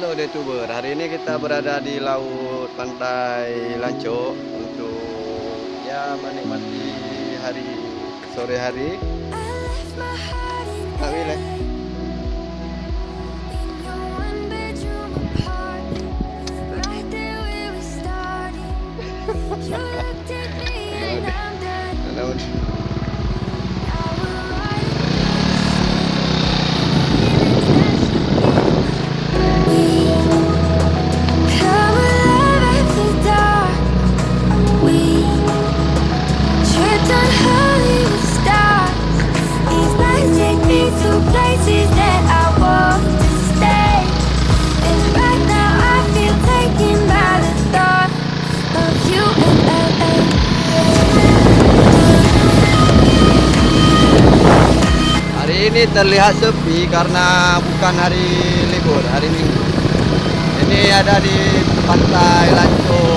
Halo YouTuber, hari ini kita berada di laut pantai Lancok untuk ya menikmati hari sore hari. Tak boleh. Places that I want to stay, and right now I feel taken by the thought of you in LA. Hari ini terlihat sepi karena bukan hari libur, hari Minggu. Ini ada di pantai Lancok